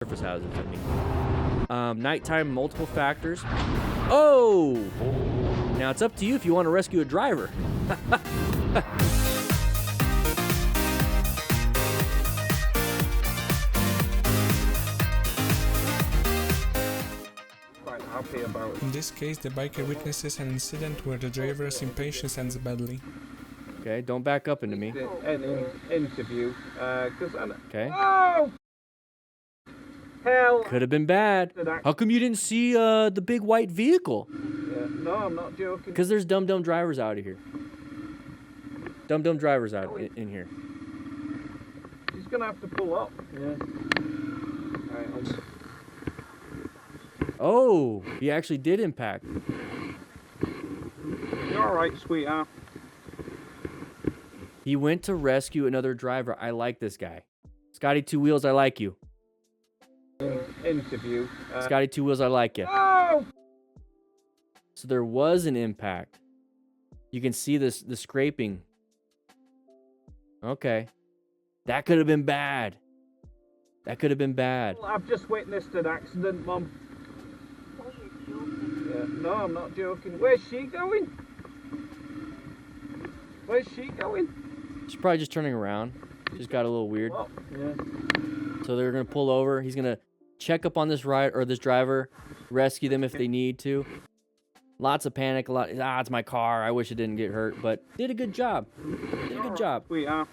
surface houses, I mean. Nighttime, multiple factors. Oh! Now it's up to you if you want to rescue a driver. In this case, the biker witnesses an incident where the driver's impatience ends badly. Okay, don't back up into me. An interview, because I'm... Okay. Oh! Hell! Could have been bad. How come you didn't see the big white vehicle? Yeah, no, I'm not joking. Because there's DumDum drivers out of here. DumDum drivers out in here. She's gonna have to pull up. Yeah. Alright, Oh, he actually did impact. You're alright, sweetheart. He went to rescue another driver. I like this guy. Scotty Two Wheels, I like you. Interview. Scotty Two Wheels, I like you. Oh! So there was an impact. You can see the scraping. Okay. That could have been bad. That could have been bad. I've just witnessed an accident, Mum. Yeah, no, I'm not joking. Where's she going? Where's she going? She's probably just turning around. Just got a little weird. Oh, yeah. So they're gonna pull over. He's gonna check up on this this driver, rescue them if they need to. Lots of panic. It's my car. I wish it didn't get hurt, but did a good job. Did a good job. Sweetheart.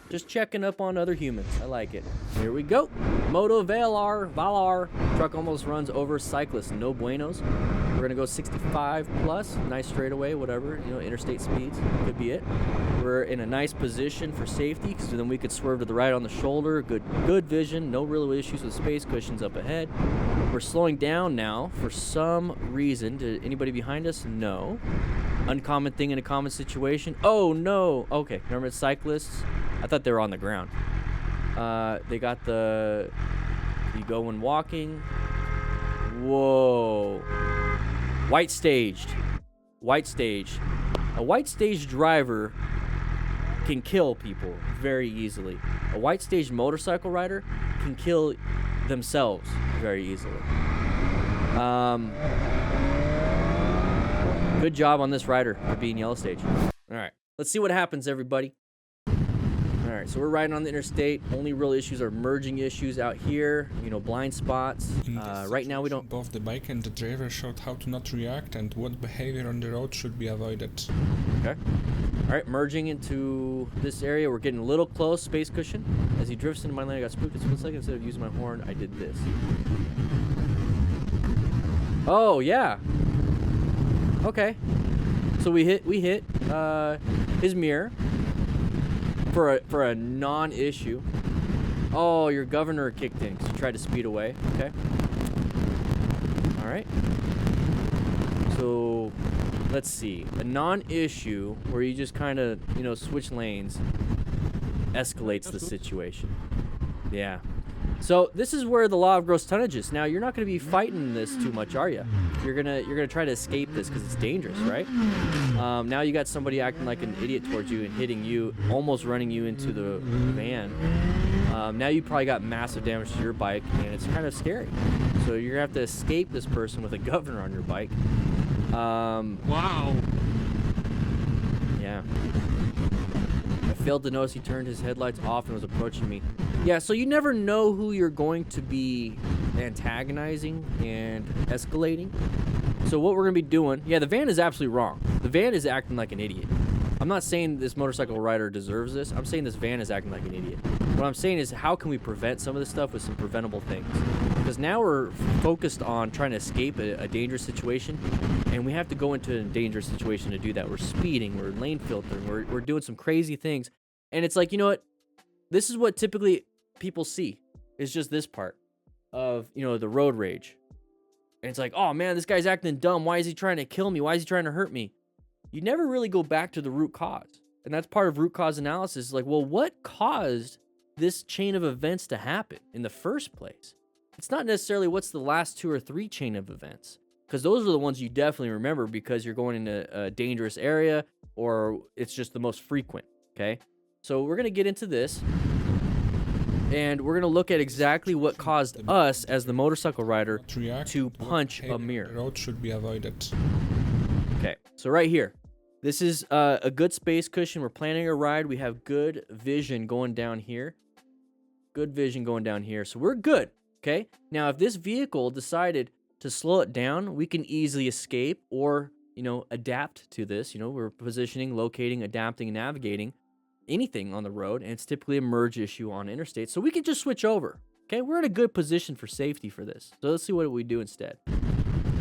Just checking up on other humans. I like it. Here we go. Moto Valar. Truck almost runs over cyclists. No buenos. We're going to go 65 plus. Nice straightaway, whatever. You know, interstate speeds. Could be it. We're in a nice position for safety, so then we could swerve to the right on the shoulder. Good vision. No real issues with space cushions up ahead. We're slowing down now for some reason. Did anybody behind us? No. Uncommon thing in a common situation. Oh, no. Okay. Remember, it's cyclists. I thought they were on the ground. They got you go when walking. Whoa. White staged. White staged. A white staged driver can kill people very easily. A white staged motorcycle rider can kill themselves very easily. Good job on this rider for being yellow stage. All right, let's see what happens, everybody. All right, so we're riding on the interstate. Only real issues are merging issues out here, you know, blind spots. Right now we don't... Both the bike and the driver showed how to not react and what behavior on the road should be avoided. Okay. All right, merging into this area. We're getting a little close. Space cushion. As he drifts into my lane, I got spooked. It looks like instead of using my horn, I did this. Oh, yeah. Okay. So we hit his mirror. For a non-issue. Oh, your governor kicked in because you tried to speed away. Okay. All right. So let's see. A non-issue where you just kind of, you know, switch lanes escalates the situation. Yeah. So this is where the law of gross tonnage is. Now you're not going to be fighting this too much, are you? You're gonna try to escape this because it's dangerous, right? Now you got somebody acting like an idiot towards you and hitting you, almost running you into the van. Now you probably got massive damage to your bike, and it's kind of scary. So you're gonna have to escape this person with a governor on your bike. Wow. Yeah. I failed to notice he turned his headlights off and was approaching me. Yeah, so you never know who you're going to be antagonizing and escalating. So what we're going to be doing... Yeah, the van is absolutely wrong. The van is acting like an idiot. I'm not saying this motorcycle rider deserves this. I'm saying this van is acting like an idiot. What I'm saying is how can we prevent some of this stuff with some preventable things? Because now we're focused on trying to escape a dangerous situation, and we have to go into a dangerous situation to do that. We're speeding, we're lane filtering, we're doing some crazy things. And it's like, you know what? This is what typically people see. It's just this part of, you know, the road rage. And it's like, oh man, this guy's acting dumb. Why is he trying to kill me? Why is he trying to hurt me? You never really go back to the root cause. And that's part of root cause analysis. Like, well, what caused this chain of events to happen in the first place? It's not necessarily what's the last 2 or 3 chain of events, because those are the ones you definitely remember because you're going into a dangerous area or it's just the most frequent. Okay. So we're going to get into this. And we're going to look at exactly what caused us, as the motorcycle rider, react to to what punch a behavior on mirror. the road should be avoided. Okay, so right here. This is a good space cushion. We're planning a ride. We have good vision going down here. Good vision going down here. So we're good, okay? Now, if this vehicle decided to slow it down, we can easily escape or, you know, adapt to this. You know, we're positioning, locating, adapting, and navigating anything on the road, and it's typically a merge issue on interstate. So we can just switch over, okay? We're in a good position for safety for this. So let's see what we do instead.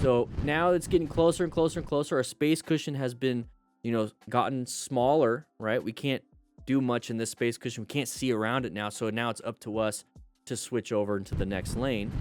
So now it's getting closer and closer and closer. Our space cushion has been, you know, gotten smaller, right? We can't do much in this space cushion. We can't see around it now. So now it's up to us to switch over into the next lane.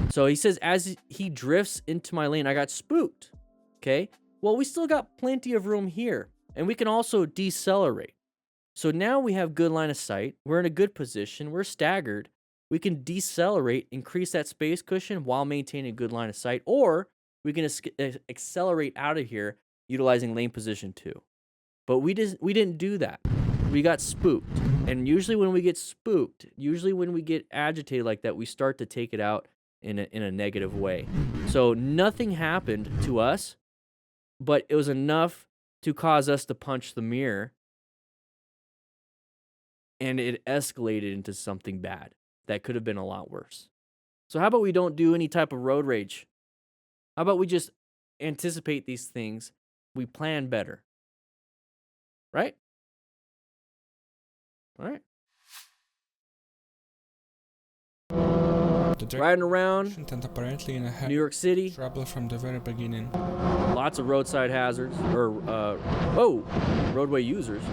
So he says, as he drifts into my lane, I got spooked. Okay. Well, we still got plenty of room here, and we can also decelerate. So now we have good line of sight. We're in a good position. We're staggered. We can decelerate, increase that space cushion while maintaining a good line of sight, or we can accelerate out of here utilizing lane position 2. But we didn't do that. We got spooked. And usually when we get spooked, usually when we get agitated like that, we start to take it out in a negative way. So nothing happened to us, but it was enough to cause us to punch the mirror, and it escalated into something bad that could have been a lot worse. So how about we don't do any type of road rage? How about we just anticipate these things? We plan better. Right? All right. Riding around And apparently in a New York City, trouble from the very beginning. lots of roadside hazards, or roadway users.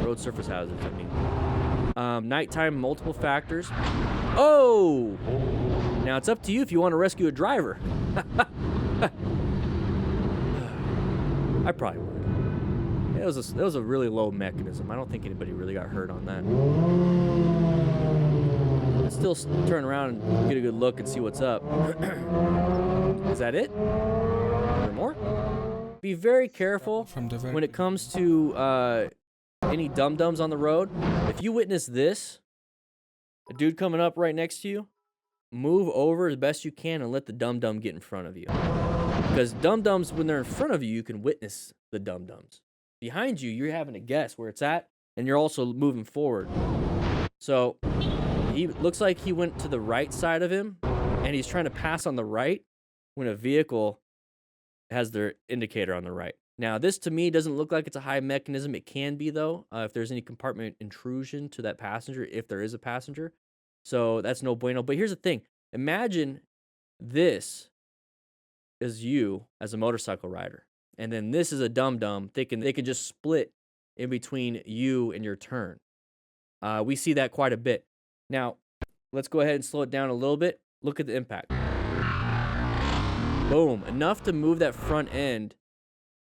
Road surface hazards, I mean. Nighttime, multiple factors. Oh! Now it's up to you if you want to rescue a driver. I probably would. It was a really low mechanism. I don't think anybody really got hurt on that. Let's still turn around and get a good look and see what's up. Is that it? Is there more? Be very careful when it comes to any dum-dums on the road. If you witness this, a dude coming up right next to you, move over as best you can and let the dum-dum get in front of you. Because dum-dums, when they're in front of you, you can witness the dum-dums. Behind you, you're having to guess where it's at, and you're also moving forward. So he looks like he went to the right side of him, and he's trying to pass on the right when a vehicle has their indicator on the right. Now, this to me doesn't look like it's a high mechanism. It can be, though, if there's any compartment intrusion to that passenger, if there is a passenger. So that's no bueno. But here's the thing. Imagine this is you as a motorcycle rider, and then this is a dum-dum thinking they could just split in between you and your turn. We see that quite a bit. Now, let's go ahead and slow it down a little bit. Look at the impact. Boom. Enough to move that front end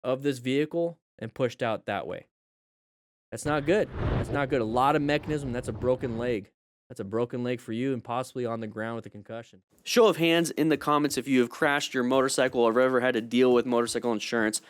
of this vehicle and pushed out that way. That's not good. That's not good. A lot of mechanism. That's a broken leg. That's a broken leg for you and possibly on the ground with a concussion. Show of hands in the comments if you have crashed your motorcycle or ever had to deal with motorcycle insurance.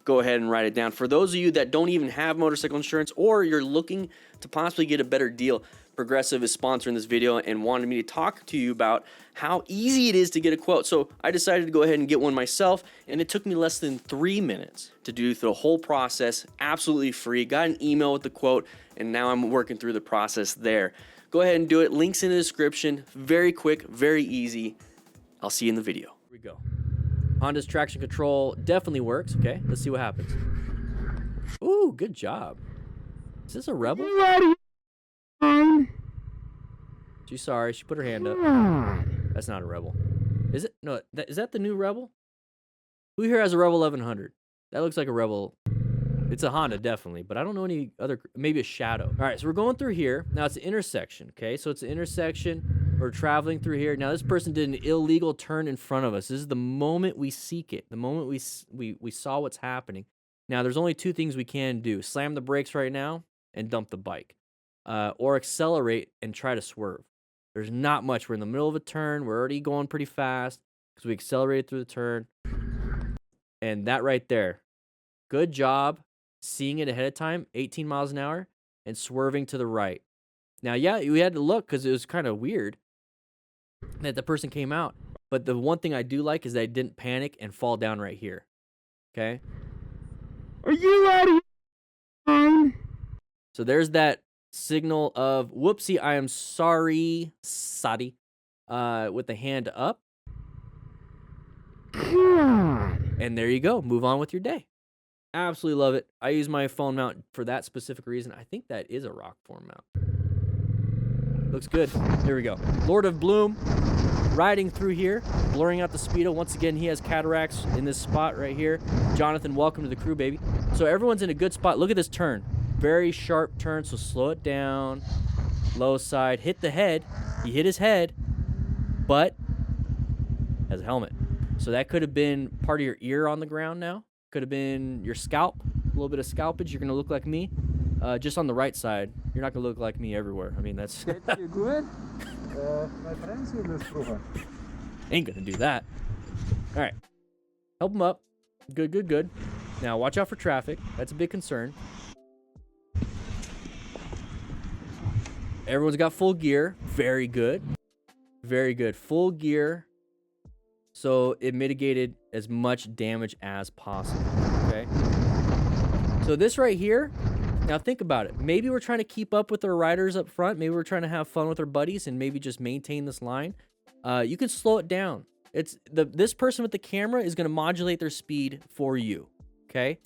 Go ahead and write it down. For those of you that don't even have motorcycle insurance, or you're looking to possibly get a better deal, Progressive is sponsoring this video and wanted me to talk to you about how easy it is to get a quote. So I decided to go ahead and get one myself, and it took me less than 3 minutes to do the whole process, absolutely free. Got an email with the quote, and now I'm working through the process there. Go ahead and do it. Links in the description. Very quick, very easy. I'll see you in the video. Here we go. Honda's traction control definitely works. Okay, let's see what happens. Ooh, good job. Is this a Rebel? She's sorry. She put her hand up. That's not a Rebel. Is it? No, is that the new Rebel? Who here has a Rebel 1100? That looks like a Rebel. It's a Honda, definitely, but I don't know any other, maybe a Shadow. All right, so we're going through here. Now, it's an intersection, okay? So it's an intersection. We're traveling through here. Now, this person did an illegal turn in front of us. This is the moment we seek it, the moment we saw what's happening. Now, there's only two things we can do. Slam the brakes right now and dump the bike. Or accelerate and try to swerve. There's not much. We're in the middle of a turn. We're already going pretty fast because we accelerated through the turn. And that right there, good job seeing it ahead of time, 18 miles an hour, and swerving to the right. Now, yeah, we had to look because it was kind of weird that the person came out. But the one thing I do like is that I didn't panic and fall down right here. Okay? Are you out of your mind? So there's that signal of, whoopsie, I am sorry, with the hand up. God. And there you go. Move on with your day. Absolutely love it. I use my phone mount for that specific reason. I think that is a rock form mount. Looks good. There we go. Lord of Bloom riding through here, blurring out the speedo. Once again, he has cataracts in this spot right here. Jonathan, welcome to the crew, baby. So everyone's in a good spot. Look at this turn. Very sharp turn, so slow it down. Low side. Hit the head. He hit his head, but has a helmet. So that could have been part of your ear on the ground now. Could have been your scalp. A little bit of scalpage. You're going to look like me. Just on the right side. You're not going to look like me everywhere. I mean, that's... You good? My friends in this program. Ain't going to do that. All right. Help him up. Good, good, good. Now, watch out for traffic. That's a big concern. Everyone's got full gear. Very good. Very good. Full gear. So it mitigated as much damage as possible. Okay. So this right here, now think about it. Maybe we're trying to keep up with our riders up front. Maybe we're trying to have fun with our buddies and maybe just maintain this line. You can slow it down. This person with the camera is going to modulate their speed for you. Okay.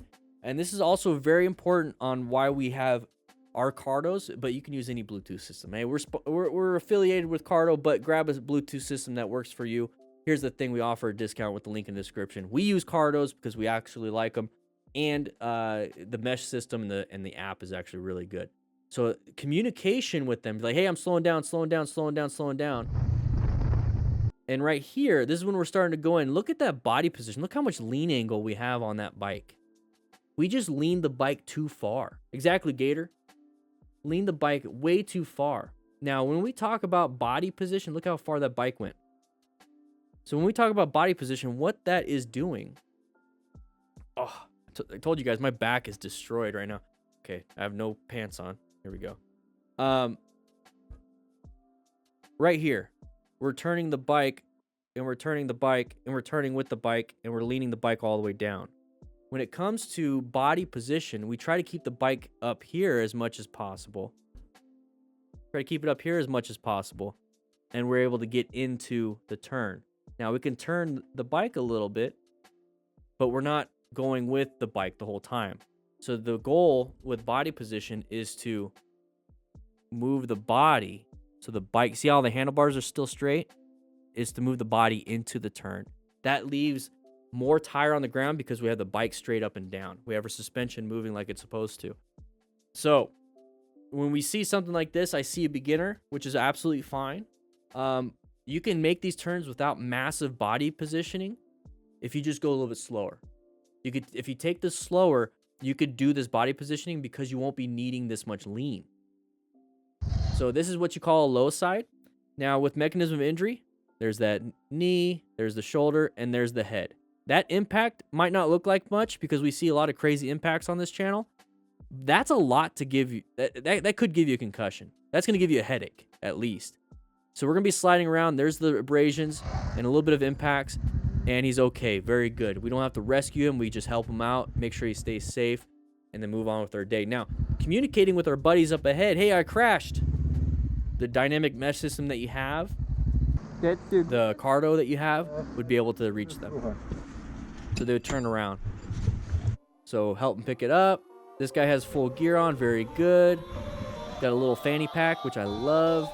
And this is also very important on why we have our Cardos, but you can use any Bluetooth system. Hey, we're affiliated with Cardo, but grab a Bluetooth system that works for you. Here's the thing. We offer a discount with the link in the description. We use Cardos because we actually like them. And the mesh system and the app is actually really good. So communication with them, like, hey, I'm slowing down, slowing down, slowing down, slowing down. And right here, this is when we're starting to go in. Look at that body position. Look how much lean angle we have on that bike. We just leaned the bike too far. Exactly, Gator. Leaned the bike way too far. Now, when we talk about body position, look how far that bike went. So when we talk about body position, what that is doing... Oh, I told you guys, my back is destroyed right now. Okay, I have no pants on. Here we go. Right here, we're turning the bike, and we're turning the bike, and we're turning with the bike, and we're leaning the bike all the way down. When it comes to body position, we try to keep the bike up here as much as possible. Try to keep it up here as much as possible, and we're able to get into the turn. Now, we can turn the bike a little bit, but we're not going with the bike the whole time. So the goal with body position is to move the body so the bike, see how the handlebars are still straight? Is to move the body into the turn. That leaves more tire on the ground because we have the bike straight up and down. We have our suspension moving like it's supposed to. So when we see something like this, I see a beginner, which is absolutely fine. You can make these turns without massive body positioning if you just go a little bit slower. You could, if you take this slower, you could do this body positioning because you won't be needing this much lean. So this is what you call a low side. Now with mechanism of injury, there's that knee, there's the shoulder, and there's the head. That impact might not look like much because we see a lot of crazy impacts on this channel. That's a lot to give you. That could give you a concussion. That's going to give you a headache, at least. So we're going to be sliding around. There's the abrasions and a little bit of impacts. And he's okay. Very good. We don't have to rescue him. We just help him out, make sure he stays safe, and then move on with our day. Now, communicating with our buddies up ahead. Hey, I crashed. The dynamic mesh system that you have, the Cardo that you have, would be able to reach them. So they would turn around. So help him pick it up. This guy has full gear on. Very good. Got a little fanny pack, which I love.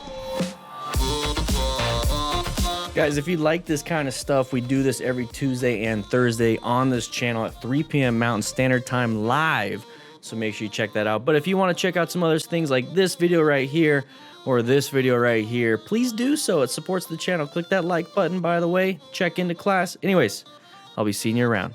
Guys, if you like this kind of stuff, we do this every Tuesday and Thursday on this channel at 3 p.m. Mountain Standard Time live. So make sure you check that out. But if you want to check out some other things like this video right here or this video right here, please do so. It supports the channel. Click that like button, by the way. Check into class. Anyways, I'll be seeing you around.